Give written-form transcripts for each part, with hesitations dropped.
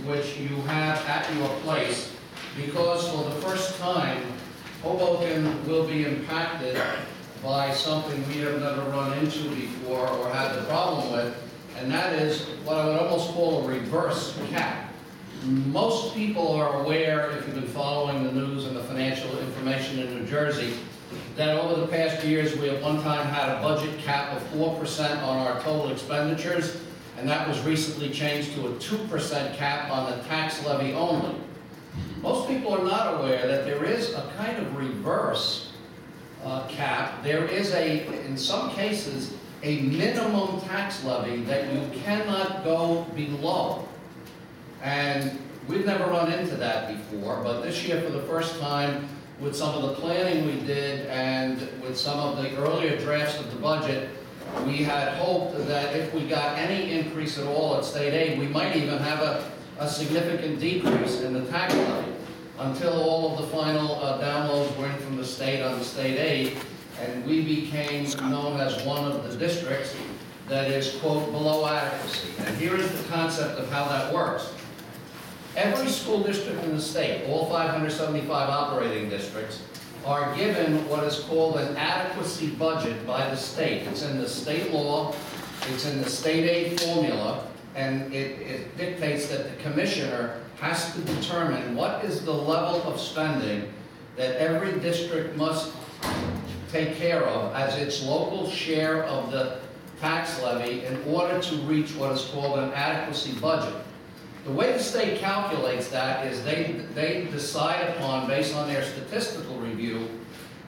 which you have at your place, because for the first time, Hoboken will be impacted by something we have never run into before or had the problem with, and that is what I would almost call a reverse cap. Most people are aware, if you've been following the news and the financial information in New Jersey, that over the past years we at one time had a budget cap of 4% on our total expenditures, and that was recently changed to a 2% cap on the tax levy only. Most people are not aware that there is a kind of reverse cap. There is in some cases, a minimum tax levy that you cannot go below. And we've never run into that before, but this year for the first time, with some of the planning we did and with some of the earlier drafts of the budget, we had hoped that if we got any increase at all at state aid, we might even have a significant decrease in the tax levy until all of the final downloads were in from the state on the state aid, and we became known as one of the districts that is, quote, below adequacy. And here is the concept of how that works. Every school district in the state, all 575 operating districts, are given what is called an adequacy budget by the state. It's in the state law, it's in the state aid formula, and it dictates that the commissioner has to determine what is the level of spending that every district must take care of as its local share of the tax levy in order to reach what is called an adequacy budget. The way the state calculates that is they decide upon, based on their statistical review,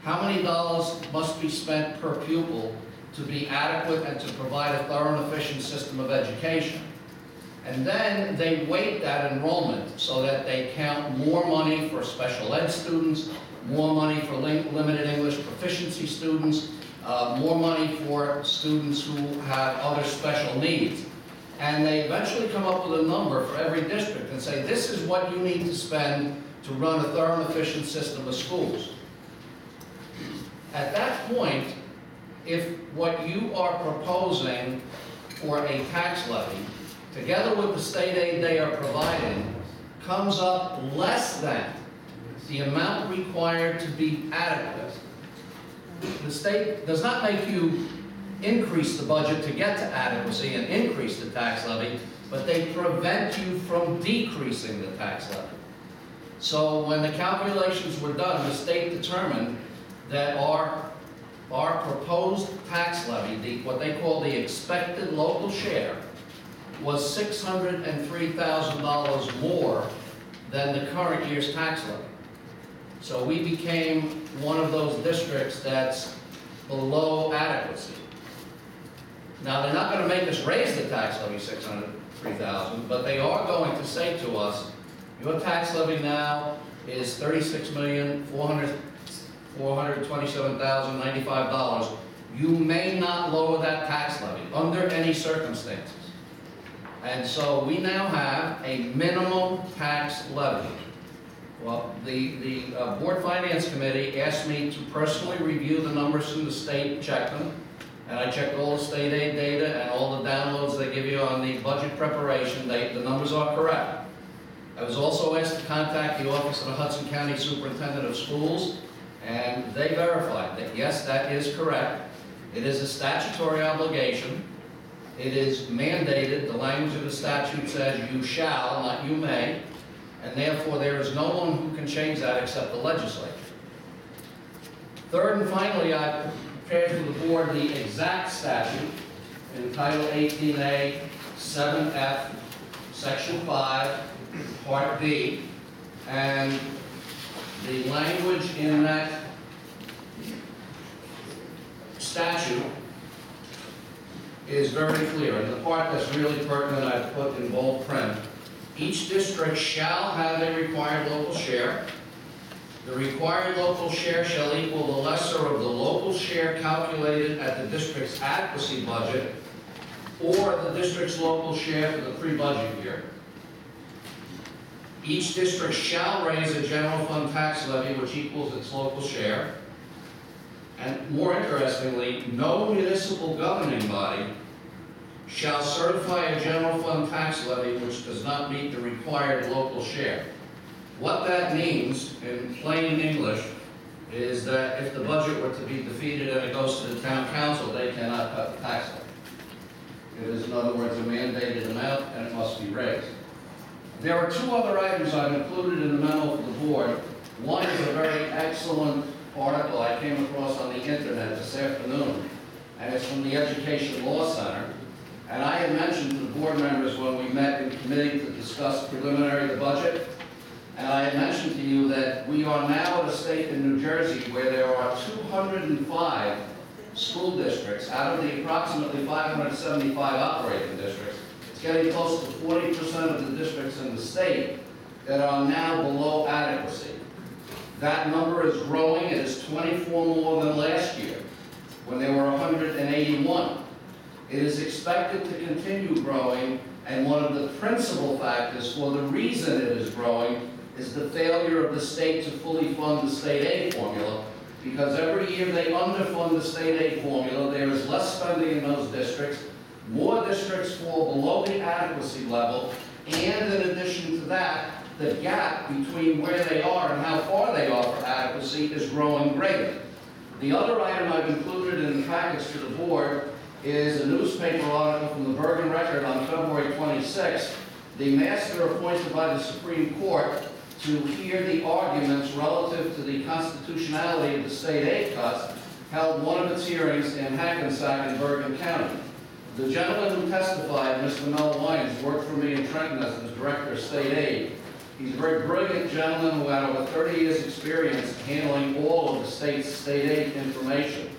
how many dollars must be spent per pupil to be adequate and to provide a thorough and efficient system of education. And then they weight that enrollment so that they count more money for special ed students, more money for limited English proficiency students, more money for students who have other special needs. And they eventually come up with a number for every district and say, this is what you need to spend to run a thorough and efficient system of schools. At that point, if what you are proposing for a tax levy, together with the state aid they are providing, comes up less than the amount required to be adequate, the state does not make you increase the budget to get to adequacy and increase the tax levy, but they prevent you from decreasing the tax levy. So when the calculations were done, the state determined that our proposed tax levy, what they call the expected local share, was $603,000 more than the current year's tax levy. So we became one of those districts that's below adequacy. Now, they're not going to make us raise the tax levy $603,000, but they are going to say to us, your tax levy now is $36,427,095. You may not lower that tax levy under any circumstances. And so we now have a minimum tax levy. Well, the Board Finance Committee asked me to personally review the numbers from the state and check them. And I checked all the state aid data and all the downloads they give you on the budget preparation. The numbers are correct. I was also asked to contact the Office of the Hudson County Superintendent of Schools, and they verified that, yes, that is correct. It is a statutory obligation. It is mandated. The language of the statute says you shall, not you may, and therefore there is no one who can change that except the legislature. Third and finally, I prepared for the board the exact statute in Title 18A, 7F, Section 5, Part B, and the language in that statute is very clear. And the part that's really pertinent I've put in bold print. Each district shall have a required local share. The required local share shall equal the lesser of the local share calculated at the district's adequacy budget or the district's local share for the pre-budget year. Each district shall raise a general fund tax levy which equals its local share. And more interestingly, no municipal governing body shall certify a general fund tax levy which does not meet the required local share. What that means, in plain English, is that if the budget were to be defeated and it goes to the town council, they cannot cut the tax levy. It is, in other words, a mandated amount, and it must be raised. There are two other items I've included in the memo for the board. One is a very excellent article I came across on the internet this afternoon, and it's from the Education Law Center. And I had mentioned to the board members when we met in committee to discuss preliminary the budget, and I had mentioned to you that we are now at a state in New Jersey where there are 205 school districts out of the approximately 575 operating districts. It's getting close to 40% of the districts in the state that are now below adequacy. That number is growing. It is 24 more than last year, when there were 181. It is expected to continue growing, and one of the principal factors for the reason it is growing is the failure of the state to fully fund the state aid formula, because every year they underfund the state aid formula, there is less spending in those districts, more districts fall below the adequacy level, and in addition to that, the gap between where they are and how far they are for adequacy is growing greater. The other item I've included in the package to the board is a newspaper article from the Bergen Record on February 26th. The master appointed by the Supreme Court to hear the arguments relative to the constitutionality of the state aid cuts held one of its hearings in Hackensack in Bergen County. The gentleman who testified, Mr. Mel Lyons, worked for me in Trenton as the director of state aid. He's a very brilliant gentleman who had over 30 years' experience handling all of the state's state aid information.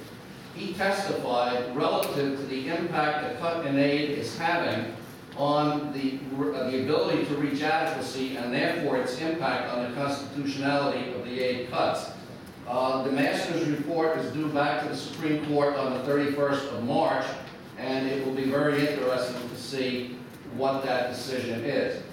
He testified relative to the impact a cut in aid is having on the ability to reach adequacy, and therefore its impact on the constitutionality of the aid cuts. The master's report is due back to the Supreme Court on the 31st of March, and it will be very interesting to see what that decision is.